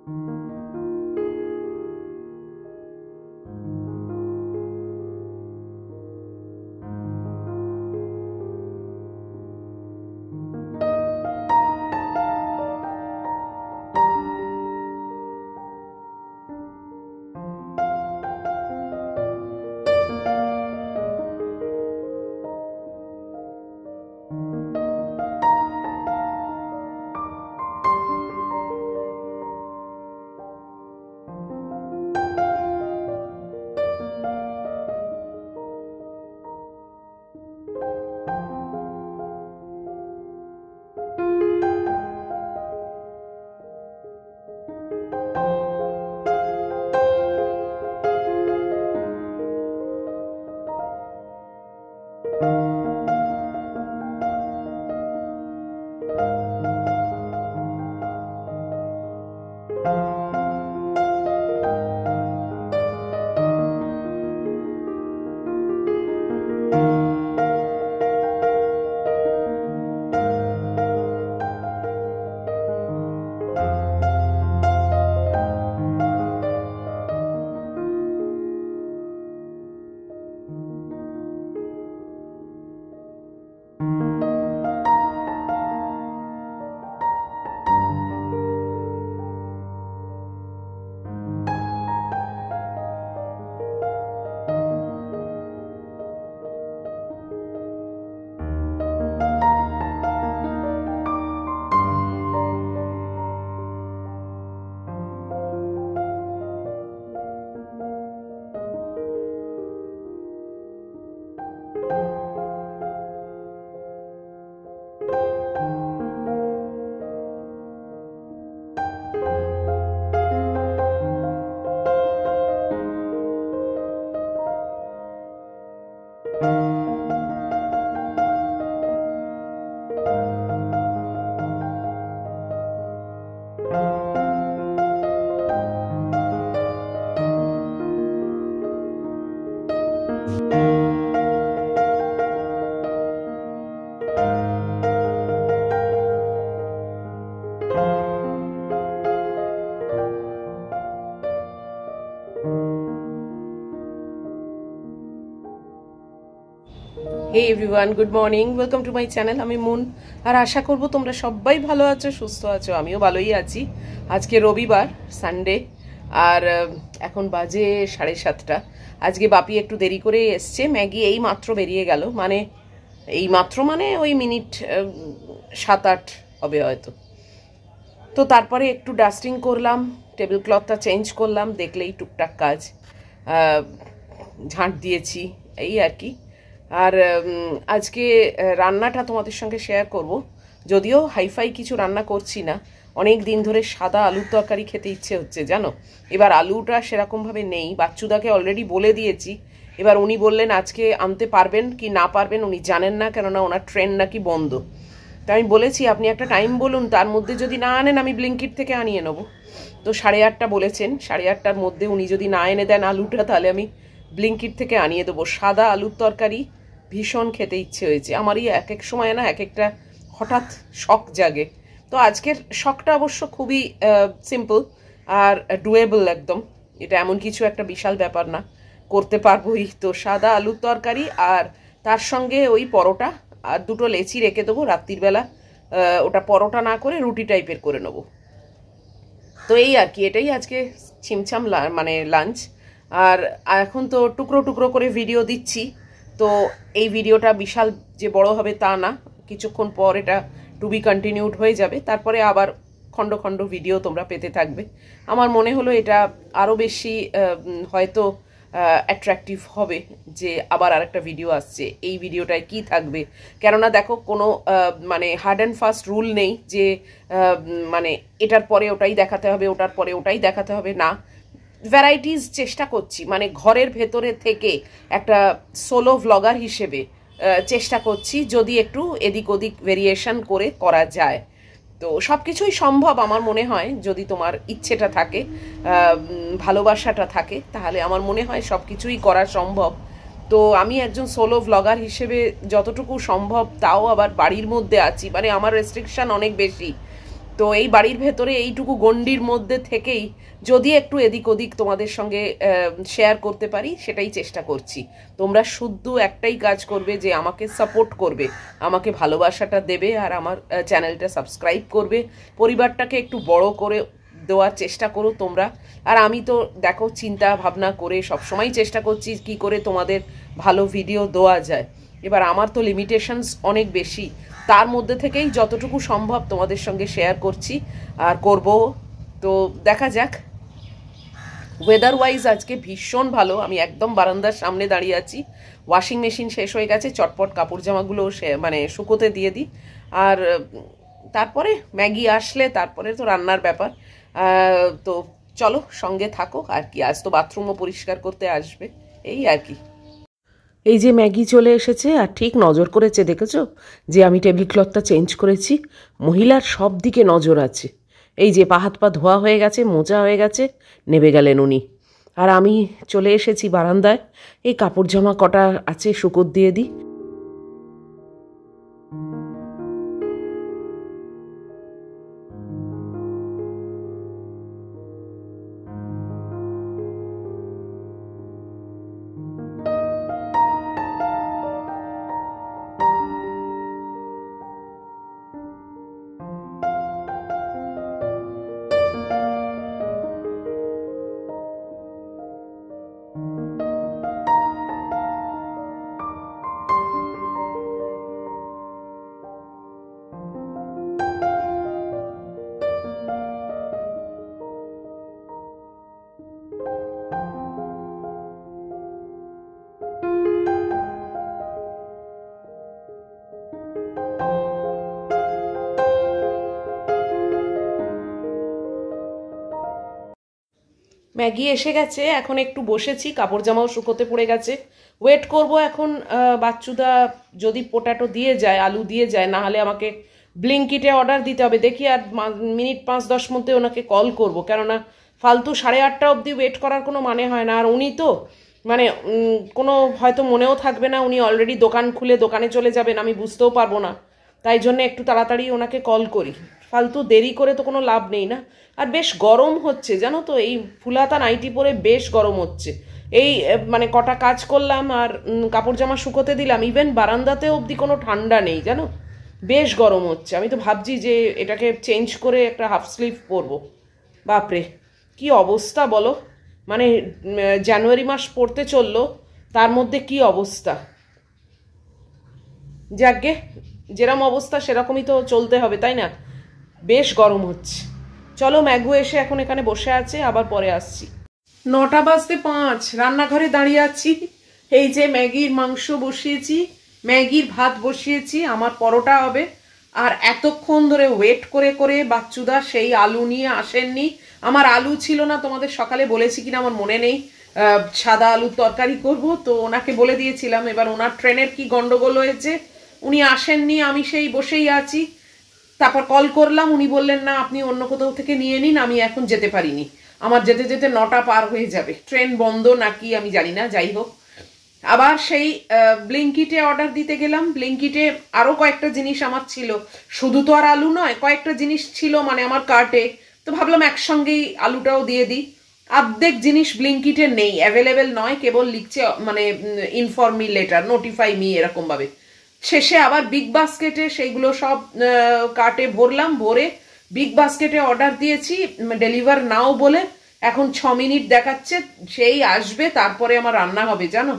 Hey everyone, good morning. Welcome to my channel. আমি moon আর আশা করব তোমরা সবাই ভালো আছো, সুস্থ আছো। আমিও ভালোই আছি। আজকে রবিবার, সানডে, আর এখন বাজে 7:30। আজকে বাপি একটু দেরি করে এসছে। ম্যাগি এই মাত্র বেরিয়ে গেল, মানে এই মাত্র মানে ওই মিনিট 7-8 হবে হয়তো। তো তারপরে একটু ডাস্টিং করলাম, টেবিল ক্লথটা চেঞ্জ করলাম, দেখলেই টুকটাক কাজ, ঝাঁট দিয়েছি, এই আর কি। আর আজকে রান্নাটা তোমাদের সঙ্গে শেয়ার করব, যদিও হাইফাই কিছু রান্না করছি না। অনেক দিন ধরে সাদা আলুর তরকারি খেতে ইচ্ছে হচ্ছে, জানো। এবার আলুটা সেরকমভাবে নেই, বাচ্চুদাকে অলরেডি বলে দিয়েছি। এবার উনি বললেন আজকে আনতে পারবেন কি না পারবেন উনি জানেন না, কেননা ওনার ট্রেন নাকি বন্ধ। তো আমি বলেছি আপনি একটা টাইম বলুন, তার মধ্যে যদি না আনেন আমি ব্লিঙ্কিট থেকে আনিয়ে নেবো। তো 8:30 বলেছেন, 8:30টার মধ্যে উনি যদি না এনে দেন আলুটা, তাহলে আমি ব্লিঙ্কিট থেকে আনিয়ে দেবো। সাদা আলুর তরকারি ভীষণ খেতে ইচ্ছে হয়েছে আমারই। এক এক সময় না এক একটা হঠাৎ শখ জাগে। তো আজকের শখটা অবশ্য খুবই সিম্পল আর ডুয়েবল একদম। এটা এমন কিছু একটা বিশাল ব্যাপার না, করতে পারবোই। তো সাদা আলুর তরকারি আর তার সঙ্গে ওই পরোটা আর দুটো লেচি রেখে দেবো রাত্রির বেলা। ওটা পরোটা না করে রুটি টাইপের করে নেবো। তো এই আর কি, এটাই আজকে ছিমছাম মানে লাঞ্চ। আর এখন তো টুকরো টুকরো করে ভিডিও দিচ্ছি। তো এই ভিডিওটা বিশাল যে বড় হবে তা না, কিছুক্ষণ পর এটা টু বি কন্টিনিউড হয়ে যাবে। তারপরে আবার খণ্ড খণ্ড ভিডিও তোমরা পেতে থাকবে। আমার মনে হলো এটা আরও বেশি হয়তো অ্যাট্রাকটিভ হবে যে আবার আরেকটা ভিডিও আসছে, এই ভিডিওটায় কি থাকবে। কেননা দেখো, কোনো মানে হার্ড অ্যান্ড ফাস্ট রুল নেই যে মানে এটার পরে ওটাই দেখাতে হবে, ওটার পরে ওটাই দেখাতে হবে, না। ভ্যারাইটিস চেষ্টা করছি, মানে ঘরের ভেতরে থেকে একটা সোলো ভ্লগার হিসেবে চেষ্টা করছি, যদি একটু এদিক ওদিক ভেরিয়েশন করে করা যায়। তো সব কিছুই সম্ভব আমার মনে হয়, যদি তোমার ইচ্ছেটা থাকে, ভালোবাসাটা থাকে, তাহলে আমার মনে হয় সব কিছুই করা সম্ভব। তো আমি একজন সোলো ভ্লগার হিসেবে যতটুকু সম্ভব, তাও আবার বাড়ির মধ্যে আছি, মানে আমার রেস্ট্রিকশান অনেক বেশি। তো এই বাড়ির ভেতরে এইটুকু গণ্ডির মধ্যে থেকেই যদি একটু এদিক ওদিক তোমাদের সঙ্গে শেয়ার করতে পারি সেটাই চেষ্টা করছি। তোমরা শুধু একটাই কাজ করবে যে আমাকে সাপোর্ট করবে, আমাকে ভালোবাসাটা দেবে, আর আমার চ্যানেলটা সাবস্ক্রাইব করবে, পরিবারটাকে একটু বড় করে দেওয়ার চেষ্টা করো তোমরা। আর আমি তো দেখো চিন্তা ভাবনা করে সবসময় চেষ্টা করছি কি করে তোমাদের ভালো ভিডিও দেওয়া যায়। এবার আমার তো লিমিটেশনস অনেক বেশি, তার মধ্যে থেকেই যতটুকু সম্ভব তোমাদের সঙ্গে শেয়ার করছি আর করব। তো দেখা যাক। ওয়েদার ওয়াইজ আজকে ভীষণ ভালো। আমি একদম বারান্দার সামনে দাঁড়িয়ে আছি, ওয়াশিং মেশিন শেষ হয়ে গেছে, চটপট কাপড় জামাগুলো মানে শুকোতে দিয়ে দিই। আর তারপরে ম্যাগি আসলে তারপরে তো রান্নার ব্যাপার। তো চলো সঙ্গে থাকো। আর কি, আজ তো বাথরুমও পরিষ্কার করতে আসবে, এই আর কি। এই যে ম্যাগি চলে এসেছে, আর ঠিক নজর করেছে, দেখেছো যে আমি টেবিল ক্লথটা চেঞ্জ করেছি। মহিলার সব দিকে নজর আছে। এই যে পা হাত পা ধোয়া হয়ে গেছে, মোজা হয়ে গেছে, নেমে গেলেন উনি। আর আমি চলে এসেছি বারান্দায়, এই কাপড় জামা কটা আছে শুকোত দিয়ে দিই। ম্যাগি এসে গেছে, এখন একটু বসেছি, কাপড় জামাও শুকোতে পড়ে গেছে। ওয়েট করব এখন। বাচ্চুদা যদি পোটাটো দিয়ে যায়, আলু দিয়ে যায়, না হলে আমাকে ব্লিঙ্কিটে অর্ডার দিতে হবে। দেখি আর মিনিট 5-10 মধ্যে ওনাকে কল করব, কেননা ফালতু 8:30 অবধি ওয়েট করার কোনো মানে হয় না। আর উনি তো মানে কোনো হয়তো মনেও থাকবে না, উনি অলরেডি দোকান খুলে দোকানে চলে যাবেন, আমি বুঝতেও পারবো না। তাই জন্য একটু তাড়াতাড়ি ওনাকে কল করি, ফালতু দেরি করে তো কোনো লাভ নেই না। আর বেশ গরম হচ্ছে জানো তো, এই ফুলাতা নাইটি পরে বেশ গরম হচ্ছে। এই মানে কটা কাজ করলাম আর কাপড় জামা শুকোতে দিলাম, ইভেন বারান্দাতে অবধি কোনো ঠান্ডা নেই জানো, বেশ গরম হচ্ছে। আমি তো ভাবছি যে এটাকে চেঞ্জ করে একটা হাফ স্লিভ পরবো। বাপরে কি অবস্থা বলো, মানে জানুয়ারি মাস পড়তে চললো, তার মধ্যে কি অবস্থা। যাকগে, যেরকম অবস্থা সেরকমই তো চলতে হবে, তাই না? বেশ গরম হচ্ছে। চলো, ম্যাগু এসে এখন এখানে বসে আছে, আবার পরে আসছি। 9:05 রান্নাঘরে দাঁড়িয়ে আছি। এই যে ম্যাগির মাংস বসিয়েছি, ম্যাগির ভাত বসিয়েছি, আমার পরোটা হবে। আর এতক্ষণ ধরে ওয়েট করে করে বাচ্চুদা সেই আলু নিয়ে আসেননি। আমার আলু ছিল না, তোমাদের সকালে বলেছি কিনা আমার মনে নেই। সাদা আলুর তরকারি করব, তো ওনাকে বলে দিয়েছিলাম। এবার ওনার ট্রেনের কি গন্ডগোল হয়েছে, উনি আসেননি, আমি সেই বসেই আছি। তারপর কল করলাম, উনি বললেন না আপনি অন্য কোথাও থেকে নিয়ে নিন, আমি এখন যেতে পারিনি, আমার যেতে যেতে 9টা পার হয়ে যাবে, ট্রেন বন্ধ নাকি আমি জানি না। যাই হোক, আবার সেই ব্লিঙ্কিটে অর্ডার দিতে গেলাম। ব্লিঙ্কিটে আরও কয়েকটা জিনিস আমার ছিল, শুধু তো আর আলু নয়, কয়েকটা জিনিস ছিল মানে আমার কার্টে। তো ভাবলাম একসঙ্গেই আলুটাও দিয়ে দিই। অর্ধেক জিনিস ব্লিঙ্কিটে নেই, অ্যাভেলেবেল নয়, কেবল লিখছে মানে inform me letter, notify me, এরকমভাবে। শেষে আবার বিগ বাস্কেটে সেইগুলো সব কার্টে ভরলাম, ভরে বিগ বাস্কেটে অর্ডার দিয়েছি ডেলিভার নাও বলে। এখন 6 মিনিট দেখাচ্ছে, সেই আসবে, তারপরে আমার রান্না হবে। জানো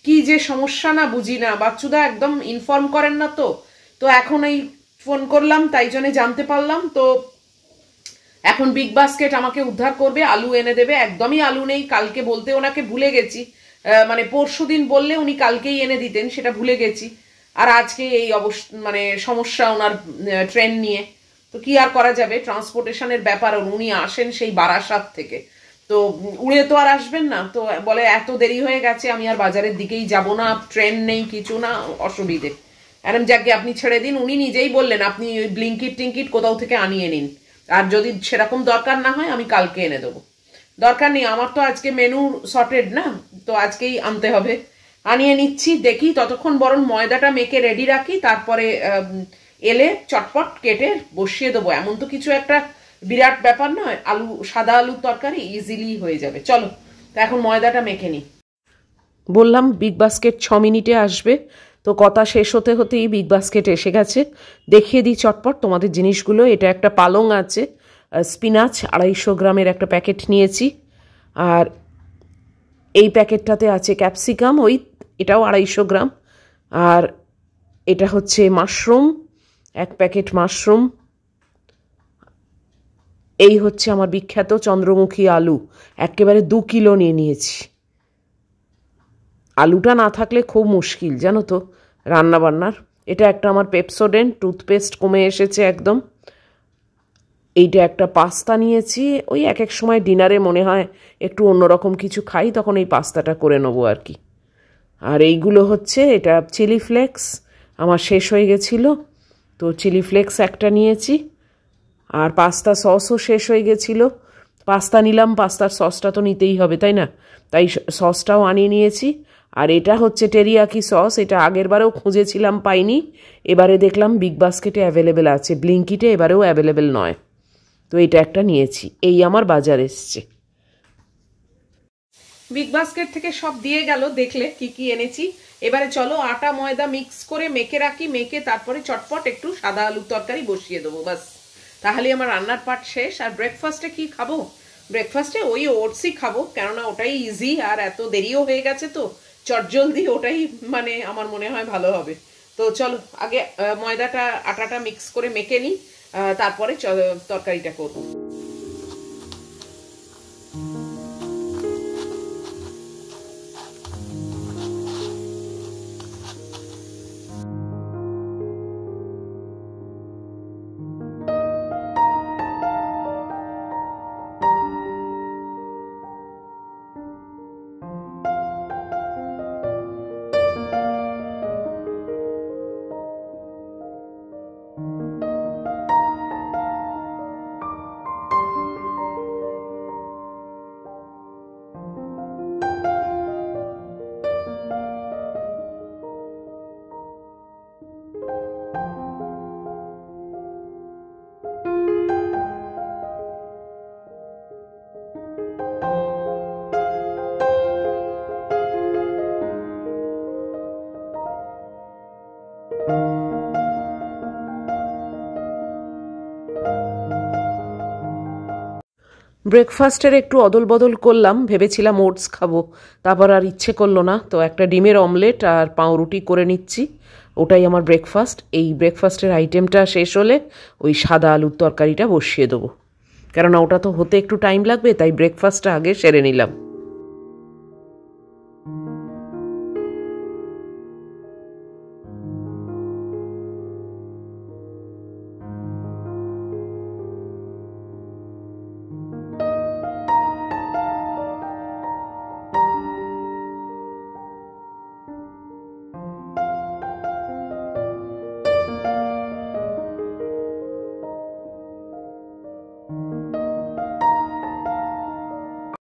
কি যে সমস্যা না, বুঝি না। বাচ্চুদা একদম ইনফর্ম করেন না তো। তো এখন এই ফোন করলাম, তাই জন্য জানতে পারলাম। তো এখন বিগ বাস্কেট আমাকে উদ্ধার করবে, আলু এনে দেবে। একদমই আলু নেই, কালকে বলতে ওনাকে ভুলে গেছি, মানে পরশুদিন বললে উনি কালকেই এনে দিতেন, সেটা ভুলে গেছি। আর আজকে এই মানে সমস্যা ওনার ট্রেন নিয়ে। তো কি আর করা যাবে, ট্রান্সপোর্টেশনের ব্যাপার। উনি আসেন সেই বারাসাত থেকে, তো উড়ে তো আর আসবেন না। তো বলে এত দেরি হয়ে গেছে, আমি আর বাজারের দিকেই যাব না, ট্রেন নেই, কিছু না, অসুবিধে। এরম যাকে আপনি ছেড়ে দিন। উনি নিজেই বললেন আপনি ওই ব্লিঙ্কিট টিঙ্কিট কোথাও থেকে আনিয়ে নিন, আর যদি সেরকম দরকার না হয় আমি কালকে এনে দেবো। দরকার নেই, আমার তো আজকে মেনু সর্টেড না, তো আজকেই আনতে হবে। আনিয়ে নিচ্ছি, দেখি ততক্ষণ বরং ময়দাটা মেখে রেডি রাখি, তারপরে এলে চটপট কেটে বসিয়ে দেবো, এমন তো কিছু একটা বিরাট ব্যাপার নয়, সাদা আলুর তরকারি ইজিলি হয়ে যাবে। চলো তা এখন ময়দাটা মেখে নিই। বললাম বিগ বাস্কেট 6 মিনিটে আসবে, তো কথা শেষ হতে হতেই বিগ বাস্কেট এসে গেছে। দেখিয়ে দিই চটপট তোমাদের জিনিসগুলো। এটা একটা পালং আছে, স্পিনাচ 250 গ্রামের একটা প্যাকেট নিয়েছি, আর এই প্যাকেটটাতে আছে ক্যাপসিকাম, এটাও 250 গ্রাম, আর এটা হচ্ছে মাশরুম, 1 প্যাকেট মাশরুম। এই হচ্ছে আমার বিখ্যাত চন্দ্রমুখী আলু, একেবারে 2 কিলো নিয়ে নিয়েছি। আলুটা না থাকলে খুব মুশকিল জানো তো রান্নাবান্নার। এটা একটা আমার পেপসোডেন্ট টুথপেস্ট, কমে এসেছে একদম। এইটা একটা পাস্তা নিয়েছি, এক এক সময় ডিনারে মনে হয় একটু অন্যরকম কিছু খাই, তখন এই পাস্তাটা করে নেবো আর কি। আর এইগুলো হচ্ছে, এটা চিলি ফ্লেক্স আমার শেষ হয়ে গেছিলো, তো চিলি ফ্লেক্স একটা নিয়েছি। আর পাস্তা সসও শেষ হয়ে গেছিলো, পাস্তা নিলাম, পাস্তার সসটা তো নিতেই হবে তাই না, তাই সসটাও আনিয়ে নিয়েছি। আর এটা হচ্ছে টেরিয়াকি সস, এটা আগের বারেও খুঁজেছিলাম পাইনি, এবারে দেখলাম বিগ বাস্কেটে অ্যাভেলেবেল আছে, ব্লিঙ্কিটে এবারেও অ্যাভেলেবেল নয়, তো এটা একটা নিয়েছি। এই আমার বাজার এসছে। বিগ বাস্কেট থেকে সব দিয়ে গেল, দেখলে কি কি এনেছি। এবারে চলো আটা ময়দা মিক্স করে মেখে রাখি, মেখে তারপরে চটপট একটু সাদা আলুর তরকারি বসিয়ে দেবো, বাস তাহলে আমার রান্নার পার্ট শেষ। আর ব্রেকফাস্টে কি খাবো? ব্রেকফাস্টে ওটসই খাবো, কেননা ওটাই ইজি, আর এত দেরিও হয়ে গেছে তো চটজলদি ওটাই মানে আমার মনে হয় ভালো হবে। তো চলো আগে আটাটা মিক্স করে মেখে নিই, তারপরে তরকারিটা করবো। ব্রেকফাস্টের একটু অদল বদল করলাম, ভেবেছিলাম ওটস খাবো, তারপর আর ইচ্ছে করলো না, তো একটা ডিমের অমলেট আর পাউরুটি করে নিচ্ছি, ওটাই আমার ব্রেকফাস্ট। এই ব্রেকফাস্টের আইটেমটা শেষ হলে সাদা আলুর তরকারিটা বসিয়ে দেবো, কেননা ওটা তো হতে একটু টাইম লাগবে, তাই ব্রেকফাস্টটা আগে সেরে নিলাম।